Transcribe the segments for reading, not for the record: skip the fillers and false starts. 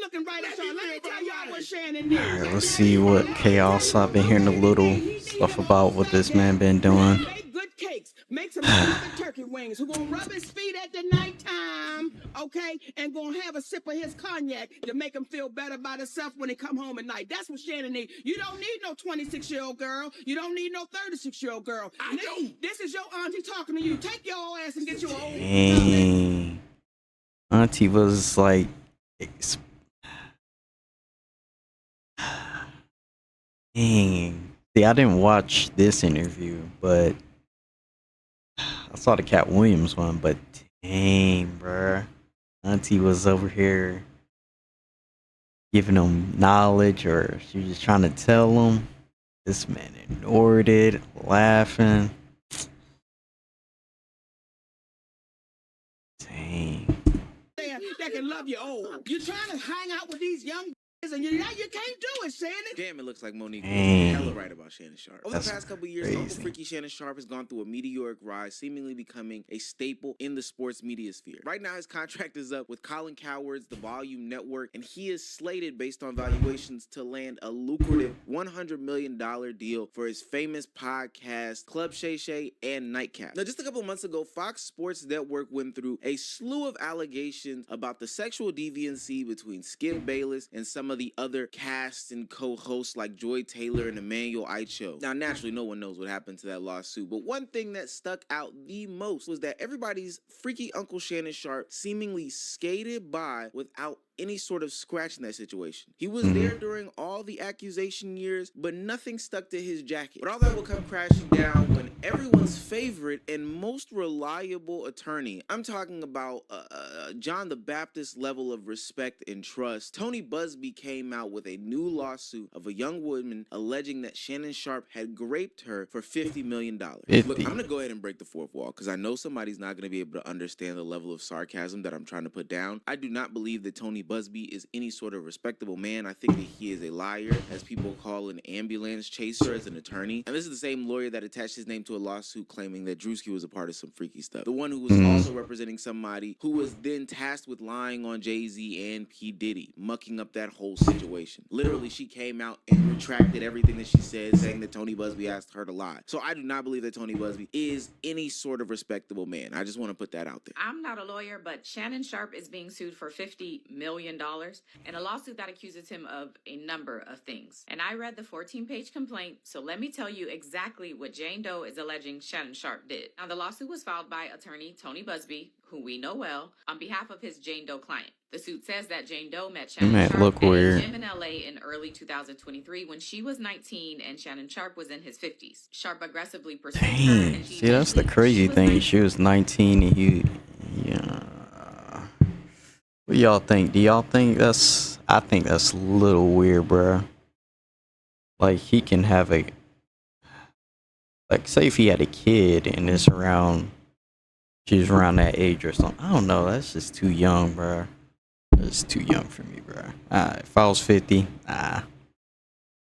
looking right at y'all. Let me tell y'all what Shannon did. All right, let's see what chaos. I've been hearing a little stuff about what this man been doing. Bake good cakes. Make some smothered turkey wings. Who gonna rub his feet at the nighttime, okay? And gonna have a sip of his cognac to make him feel better about himself when he come home at night. That's what Shannon need. You don't need no 26-year-old girl. You don't need no 36-year-old girl. This is your auntie talking to you. Take your ass and get your old. Dang. Auntie was like, dang. See, I didn't watch this interview, but I saw the Cat Williams one. But dang, bruh. Auntie was over here giving him knowledge, or she was just trying to tell him. This man ignored it, laughing. Dang. That can love you old. You're trying to hang out with these young and you can't do it, Shannon. Damn, it looks like Monique was Dang. hella right about Shannon Sharpe. Over the past couple years, crazy. Uncle Freaky Shannon Sharpe has gone through a meteoric rise, seemingly becoming a staple in the sports media sphere. Right now, his contract is up with Colin Cowherd's The Volume Network, and he is slated, based on valuations, to land a lucrative $100 million deal for his famous podcast, Club Shay Shay and Nightcap. Now, just a couple months ago, Fox Sports Network went through a slew of allegations about the sexual deviancy between Skip Bayless and some of the other casts and co-hosts like Joy Taylor and Emmanuel Aicho. Now, naturally, no one knows what happened to that lawsuit, but one thing that stuck out the most was that everybody's freaky Uncle Shannon Sharpe seemingly skated by without any sort of scratch in that situation. He was there during all the accusation years, but nothing stuck to his jacket. But all that will come crashing down when everyone's favorite and most reliable attorney, I'm talking about John the Baptist level of respect and trust, Tony Busby, came out with a new lawsuit of a young woman alleging that Shannon Sharpe had graped her for $50 million. Look, I'm gonna go ahead and break the fourth wall because I know somebody's not gonna be able to understand the level of sarcasm that I'm trying to put down. I do not believe that Tony Busby is any sort of respectable man. I think that he is a liar, as people call an ambulance chaser as an attorney. And this is the same lawyer that attached his name to a lawsuit claiming that Drewski was a part of some freaky stuff. The one who was also representing somebody who was then tasked with lying on Jay-Z and P. Diddy, mucking up that whole situation. Literally, she came out and retracted everything that she said, saying that Tony Busby asked her to lie. So I do not believe that Tony Busby is any sort of respectable man. I just want to put that out there. I'm not a lawyer, but Shannon Sharpe is being sued for $50 million in a lawsuit that accuses him of a number of things. And I read the 14-page complaint, so let me tell you exactly what Jane Doe is alleging Shannon Sharpe did. Now, the lawsuit was filed by attorney Tony Busby, who we know well, on behalf of his Jane Doe client. The suit says that Jane Doe met Shannon Sharpe at a gym in LA in early 2023 when she was 19 and Shannon Sharpe was in his 50s. Sharpe aggressively pursued her. Dang. See, that's the crazy thing. She was 19 and he, yeah. What y'all think? Do y'all think that's? I think that's a little weird, bruh. Like, he can have a, like, say if he had a kid and it's around, she's around that age or something. I don't know. That's just too young, bruh. It's too young for me, bruh. If I was 50, I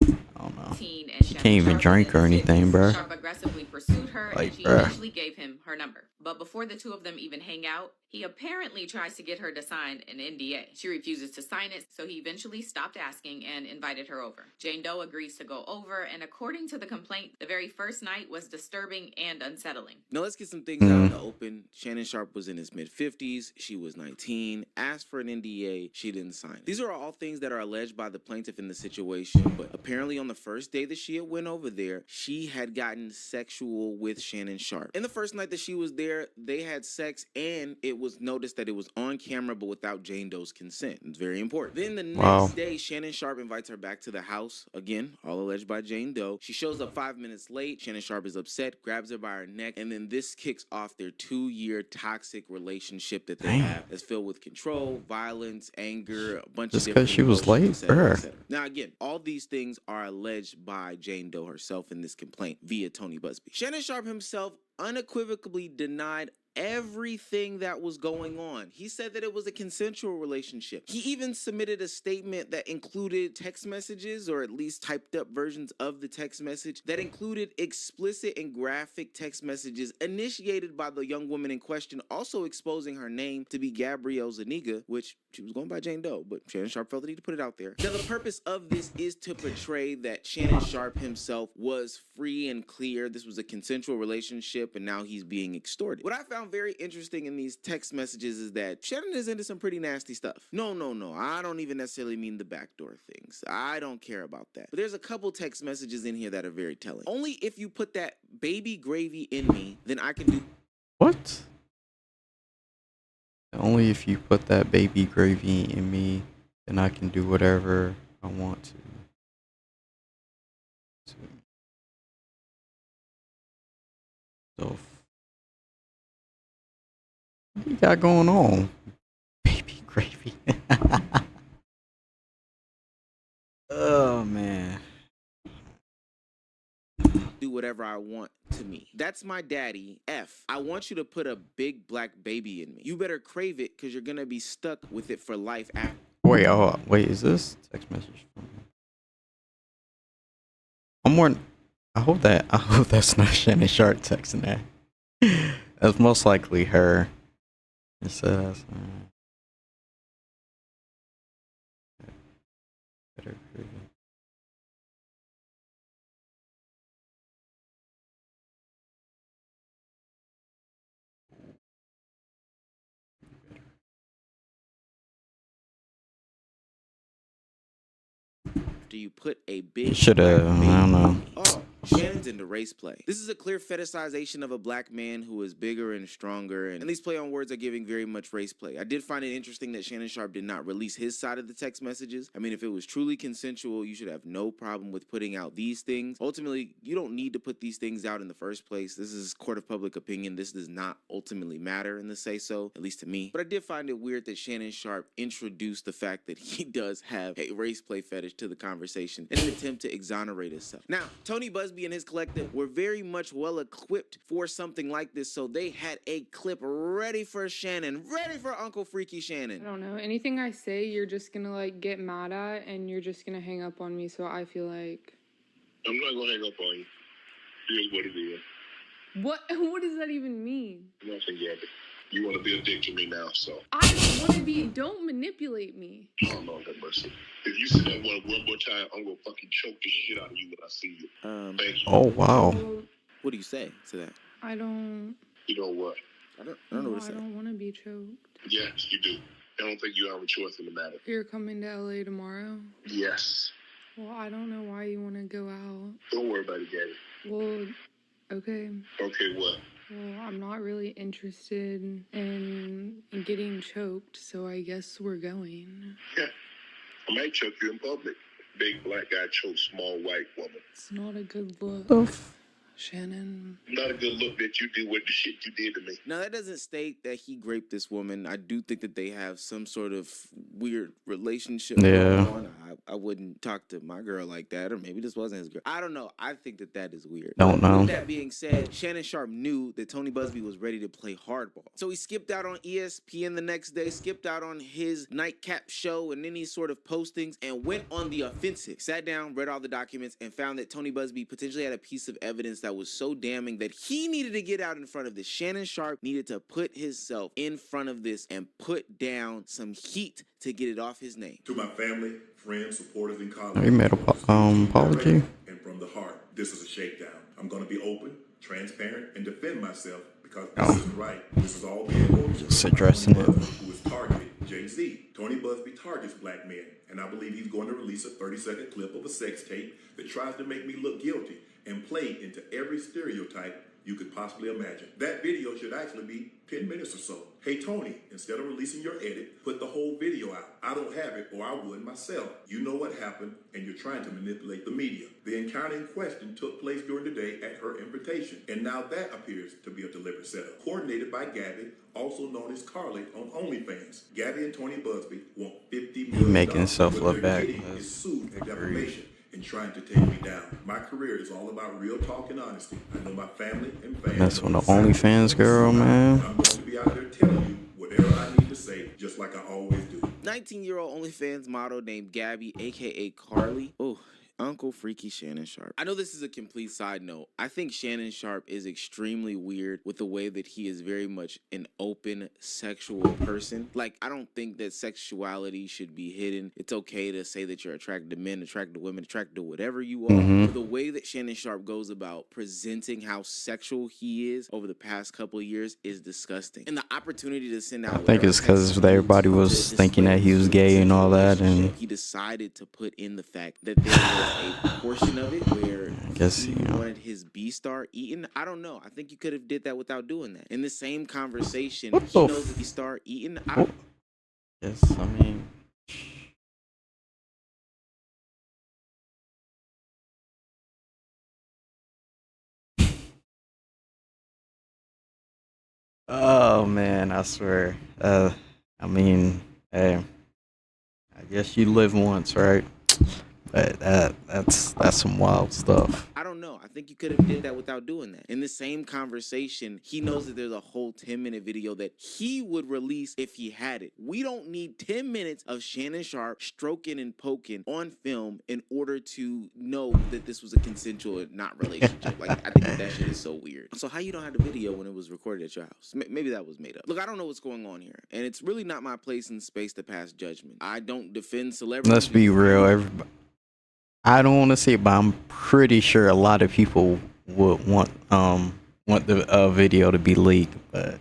don't know. She can't even drink or anything, bruh. Sharpe aggressively pursued her, Like, and she bruh. eventually gave him her number. But before the two of them even hang out, he apparently tries to get her to sign an NDA. She refuses to sign it, so he eventually stopped asking and invited her over. Jane Doe agrees to go over, and according to the complaint, the very first night was disturbing and unsettling. Now let's get some things out in the open. Shannon Sharpe was in his mid-50s. She was 19, asked for an NDA. She didn't sign it. These are all things that are alleged by the plaintiff in the situation, but apparently on the first day that she had went over there, she had gotten sexual with Shannon Sharpe. And the first night that she was there, they had sex, and it was noticed that it was on camera but without Jane Doe's consent. It's very important. Then the next day, Shannon Sharpe invites her back to the house. Again, all alleged by Jane Doe. She shows up 5 minutes late. Shannon Sharpe is upset, grabs her by her neck, and then this kicks off their 2-year toxic relationship that they have. That's filled with control, violence, anger, a bunch of different because she was late, etc., etc. Now again, all these things are alleged by Jane Doe herself in this complaint via Tony Busby. Shannon Sharpe himself unequivocally denied everything that was going on. He said that it was a consensual relationship. He even submitted a statement that included text messages, or at least typed up versions of the text message, that included explicit and graphic text messages initiated by the young woman in question, also exposing her name to be Gabrielle Zuniga, which she was going by Jane Doe, but Shannon Sharpe felt the need to put it out there. Now, the purpose of this is to portray that Shannon Sharpe himself was free and clear. This was a consensual relationship, and now he's being extorted. What I found very interesting in these text messages is that Shannon is into some pretty nasty stuff. No. I don't even necessarily mean the backdoor things. I don't care about that. But there's a couple text messages in here that are very telling. Only if you put that baby gravy in me, then I can do... What? Only if you put that baby gravy in me, then I can do whatever I want to. So, what you got going on? Baby gravy. Oh, man. Do whatever I want to me. That's my daddy. F. I want you to put a big black baby in me. You better crave it, because you're gonna be stuck with it for life after. Wait, is this text message from him? I'm more. I hope that's not Shannon Sharpe texting that. That's most likely her. It says. Better crave it. After you put a big Shoulda, black baby I don't know. in me. Oh, Shannon's into race play. This is a clear fetishization of a black man who is bigger and stronger, and these play on words are giving very much race play. I did find it interesting that Shannon Sharpe did not release his side of the text messages. I mean, if it was truly consensual, you should have no problem with putting out these things. Ultimately, you don't need to put these things out in the first place. This is court of public opinion. This does not ultimately matter in the say-so, at least to me. But I did find it weird that Shannon Sharpe introduced the fact that he does have a race play fetish to the conversation in an attempt to exonerate himself. Now, Tony Busby and his collective were very much well equipped for something like this, so they had a clip ready for Shannon, ready for Uncle Freaky Shannon. I don't know. Anything I say, you're just gonna like get mad at, and you're just gonna hang up on me. So I feel like I'm not gonna hang up on you. Here's what it is. what does that even mean? Nothing, Gabby. You want to be a dick to me now, so. I don't want to be. Don't manipulate me. Oh, Lord have mercy. If you say that one more time, I'm gonna fucking choke the shit out of you when I see you. Thank you. Oh wow. Well, What do you say to that? I don't. You know what? I don't know what to I say. don't want to be choked. Yes, you do. I don't think you have a choice in the matter. You're coming to LA tomorrow. Yes. Well, I don't know why you want to go out. Don't worry about it, Gabby. Well, okay. Okay, what? Well, I'm not really interested in getting choked, so I guess we're going. Yeah. I might choke you in public. Big black guy choke small white woman. It's not a good look, Shannon. Not a good look that you did with the shit you did to me. Now, that doesn't state that he raped this woman. I do think that they have some sort of weird relationship Yeah. going on. I wouldn't talk to my girl like that, or maybe this wasn't his girl. I don't know. I think that that is weird. Don't know. With that being said, Shannon Sharpe knew that Tony Busby was ready to play hardball. So he skipped out on ESPN the next day, skipped out on his nightcap show and any sort of postings, and went on the offensive. Sat down, read all the documents, and found that Tony Busby potentially had a piece of evidence that was so damning that he needed to get out in front of this. Shannon Sharpe needed to put himself in front of this and put down some heat to get it off his name. To my family, friends, supporters, and colleagues. Have you made a apology? And from the heart, this is a shakedown. I'm going to be open, transparent, and defend myself because this isn't right. This is all being orchestrated. Just addressing it. Who is targeted? Jay-Z. Tony Busby targets black men, and I believe he's going to release a 30-second clip of a sex tape that tries to make me look guilty and play into every stereotype you could possibly imagine. That video should actually be 10 minutes or so. Hey, Tony, instead of releasing your edit, put the whole video out. I don't have it, or I would myself. You know what happened, and you're trying to manipulate the media. The encounter in question took place during the day at her invitation, and now that appears to be a deliberate setup. Coordinated by Gabby, also known as Carly on OnlyFans. Gabby and Tony Busby want $50 million. Making himself What look they're bad. getting is sued for defamation. and trying to take me down. My career is all about real talk and honesty. I know my family and fans. That's when the OnlyFans girl, man. I'm going to be out there telling you whatever I need to say, just like I always do. 19-year-old OnlyFans model named Gabby, aka Carly. Oh, Uncle Freaky Shannon Sharpe. I know this is a complete side note. I think Shannon Sharpe is extremely weird with the way that he is very much an open sexual person. Like, I don't think that sexuality should be hidden. It's okay to say that you're attracted to men, attracted to women, attracted to whatever you are. But the way that Shannon Sharpe goes about presenting how sexual he is over the past couple of years is disgusting. And the opportunity to send out, I think it's because everybody was thinking that he was gay and all that, and he decided to put in the fact that there was a portion of it where I guess, he you know, wanted his B-star eaten. I don't know. I think you could have did that without doing that. In the same conversation, What he the knows the B-star eaten. yes, I mean, oh man, I swear. I mean, hey, I guess you live once, right? But that's some wild stuff. I don't know. I think you could have did that without doing that. In the same conversation, he knows that there's a whole 10-minute video that he would release if he had it. We don't need 10 minutes of Shannon Sharpe stroking and poking on film in order to know that this was a consensual not relationship. Like, I think that shit is so weird. So how you don't have the video when it was recorded at your house? Maybe that was made up. Look, I don't know what's going on here, and it's really not my place in space to pass judgment. I don't defend celebrities. Let's be real, everybody. I don't want to say it, but I'm pretty sure a lot of people would want the video to be leaked, but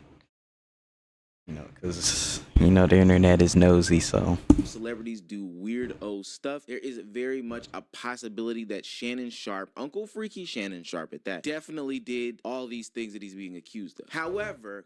you know, because you know the internet is nosy, so Celebrities do weirdo stuff. There is very much a possibility that Shannon Sharpe, Uncle Freaky Shannon Sharpe at that, definitely did all these things that he's being accused of. However,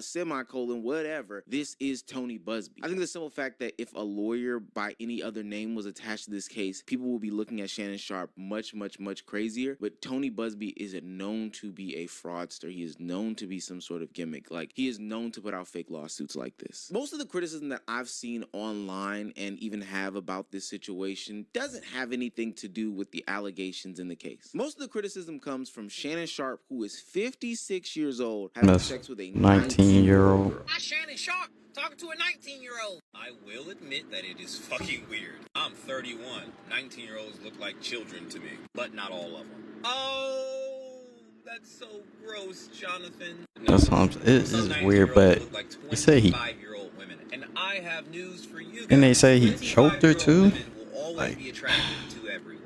semicolon, whatever, this is Tony Busby. I think the simple fact that if a lawyer by any other name was attached to this case, people will be looking at Shannon Sharpe much, much, much crazier. But Tony Busby is known to be a fraudster. He is known to be some sort of gimmick. Like, he is known to put out fake lawsuits like this. Most of the criticism that I've seen online and even have about this situation doesn't have anything to do with the allegations in the case. Most of the criticism comes from Shannon Sharpe, who is 56 years old, having that's sex with a 19-year-old. girl. Not Shannon Sharpe talking to a 19-year-old. I will admit that it is fucking weird. I'm 31. 19-year-olds look like children to me, but not all of them. Oh, that's so gross, Jonathan. That's what it is weird, but they say he, 25-year-old women, and I have news for you guys. and they say he choked her too. Women will always be attracted to everyone.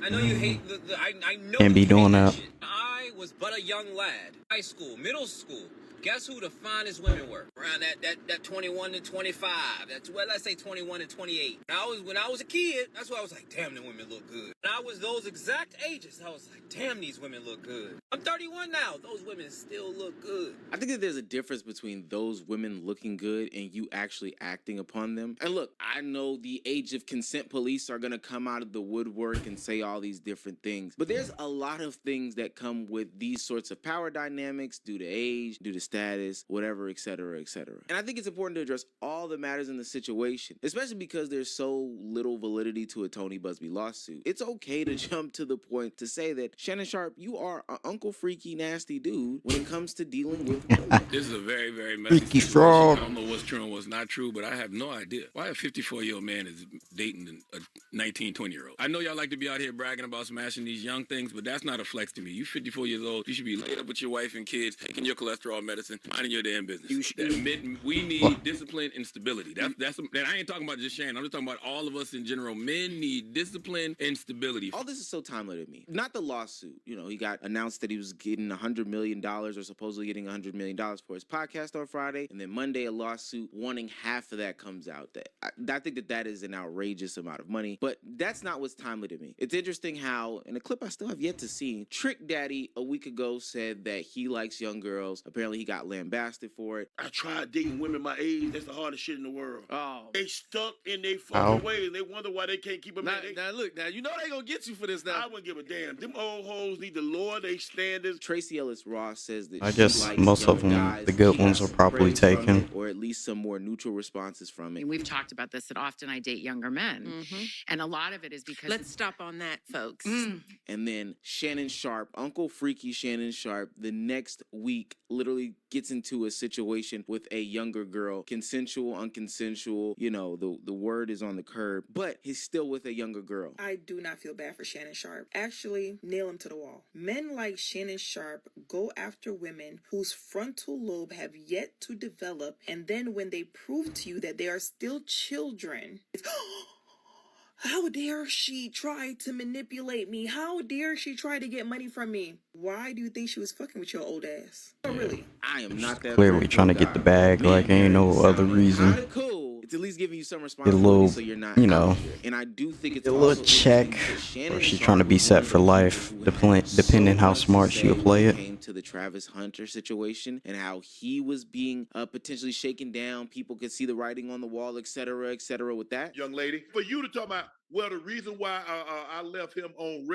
I know you hate I know Can't be you hate doing that. shit. I was but a young lad. High school, middle school. Guess who the finest women were? Around that 21 to 25. That's, well, let's say 21 to 28. When I was a kid, that's why I was like, damn, the women look good. And I was those exact ages. I was like, damn, these women look good. I'm 31 now. Those women still look good. I think that there's a difference between those women looking good and you actually acting upon them. And look, I know the age of consent police are going to come out of the woodwork and say all these different things. But there's a lot of things that come with these sorts of power dynamics due to age, due to status, whatever, etc., etc. And I think it's important to address all the matters in the situation, especially because there's so little validity to a Tony Busby lawsuit. It's okay to jump to the point to say that, Shannon Sharpe, you are an Uncle Freaky nasty dude when it comes to dealing with women. This is a very, very messy Freaky situation. fraud. I don't know what's true and what's not true, but I have no idea why a 54-year-old man is dating a 19, 20-year-old. I know y'all like to be out here bragging about smashing these young things, but that's not a flex to me. You 54 years old, you should be laid up with your wife and kids, taking your cholesterol medicine, minding your damn business. We need discipline and stability. That's and I ain't talking about just Shannon. I'm just talking about all of us in general. Men need discipline and stability. All this is so timely to me. Not the lawsuit. You know, he got announced that he was getting $100 million or supposedly getting $100 million for his podcast on Friday. And then Monday, a lawsuit wanting half of that comes out. I think that is an outrageous amount of money. But that's not what's timely to me. It's interesting how, in a clip I still have yet to see, Trick Daddy a week ago said that he likes young girls. Apparently, he got got lambasted for it. I tried dating women my age. That's the hardest shit in the world. Oh. They stuck in their How? fucking ways. They wonder why they can't keep a man. Now look, now you know they gonna get you for this now. I wouldn't give a damn. Them old hoes need to lower their standards. Tracy Ellis Ross says that I she guess likes most of younger them, guys. the good She ones, got are some probably praise from taken. it, or at least some more neutral responses from it. And we've talked about this, that often I date younger men. And a lot of it is because... Let's stop on that, folks. And then Shannon Sharpe, Uncle Freaky Shannon Sharpe, the next week literally gets into a situation with a younger girl, consensual, unconsensual, you know, the word is on the curb, but he's still with a younger girl. I do not feel bad for Shannon Sharpe. Actually, nail him to the wall. Men like Shannon Sharpe go after women whose frontal lobe have yet to develop, and then when they prove to you that they are still children, it's, how dare she try to manipulate me? How dare she try to get money from me? Why do you think she was fucking with your old ass? Oh, really? I am not that Clearly trying to get the bag, like ain't no other reason. Kinda cool. It's at least giving you some Get a responsibility little, so you're not you know, out here. And I do think it's a also little check, interesting that Shannon or she's Sharpe trying to be was set one of for those life, people who had depending so how much to smart say she'll when play it. came to the Travis Hunter situation and how he was being potentially shaken down. People could see the writing on the wall, et cetera, with that. Young lady, for you to talk about, well, the reason why I left him on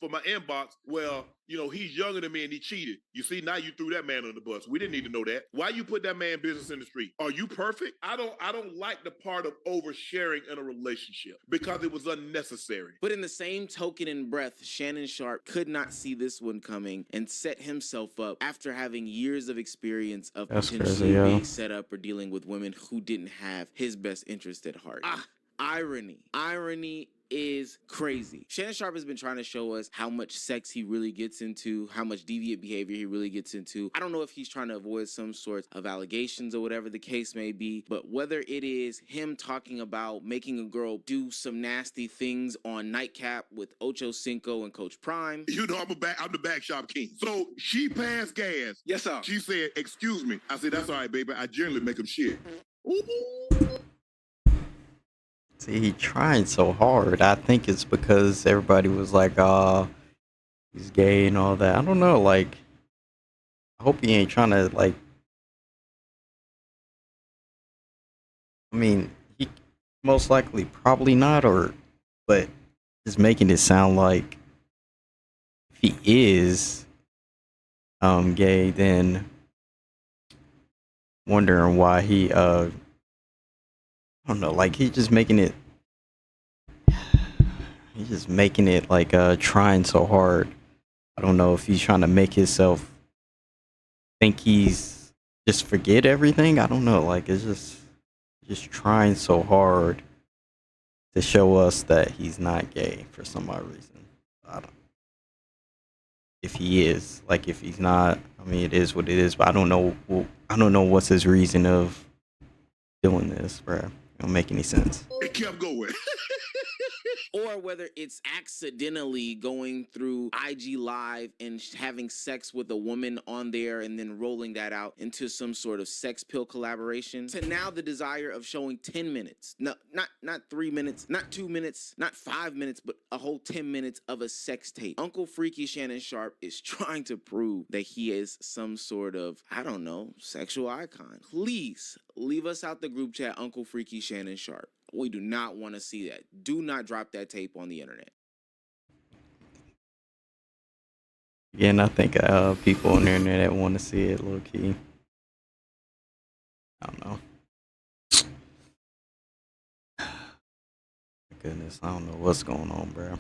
for my inbox, well, you know, he's younger than me and he cheated. You see, now you threw that man on the bus. We didn't need to know that. Why you put that man business in the street? Are you perfect? I don't like the part of oversharing in a relationship because it was unnecessary. But in the same token and breath, Shannon Sharpe could not see this one coming and set himself up after having years of experience of That's potentially crazy, yeah. being set up or dealing with women who didn't have his best interest at heart. Irony is crazy. Shannon Sharpe has been trying to show us how much sex he really gets into, how much deviant behavior he really gets into. I don't know if he's trying to avoid some sort of allegations or whatever the case may be, but whether it is him talking about making a girl do some nasty things on Nightcap with Ocho Cinco and Coach Prime. You know, I'm the back shop king. So she passed gas. Yes, sir. She said, excuse me. I said, that's all right, baby. I generally make him shit. See, he trying so hard. I think it's because everybody was like, he's gay and all that. I don't know, like, I hope he ain't trying to, like, I mean, he most likely probably not, but just making it sound like if he is gay, then wondering why he I don't know, like he's just making it like trying so hard. I don't know if he's trying to make himself think he's just forget everything. I don't know, like it's just trying so hard to show us that he's not gay for some odd reason. I don't, if he is, like if he's not, I mean it is what it is, but I don't know what's his reason of doing this, bruh. It don't make any sense. It kept going. Or whether it's accidentally going through IG Live and having sex with a woman on there and then rolling that out into some sort of sex pill collaboration, to now the desire of showing 10 minutes. No, not 3 minutes, not 2 minutes, not 5 minutes, but a whole 10 minutes of a sex tape. Uncle Freaky Shannon Sharpe is trying to prove that he is some sort of, I don't know, sexual icon. Please leave us out the group chat, Uncle Freaky Shannon Sharpe. We do not want to see that. Do not drop that tape on the internet. Again, I think people on the internet want to see it low key. I don't know. Goodness, I don't know what's going on, bro.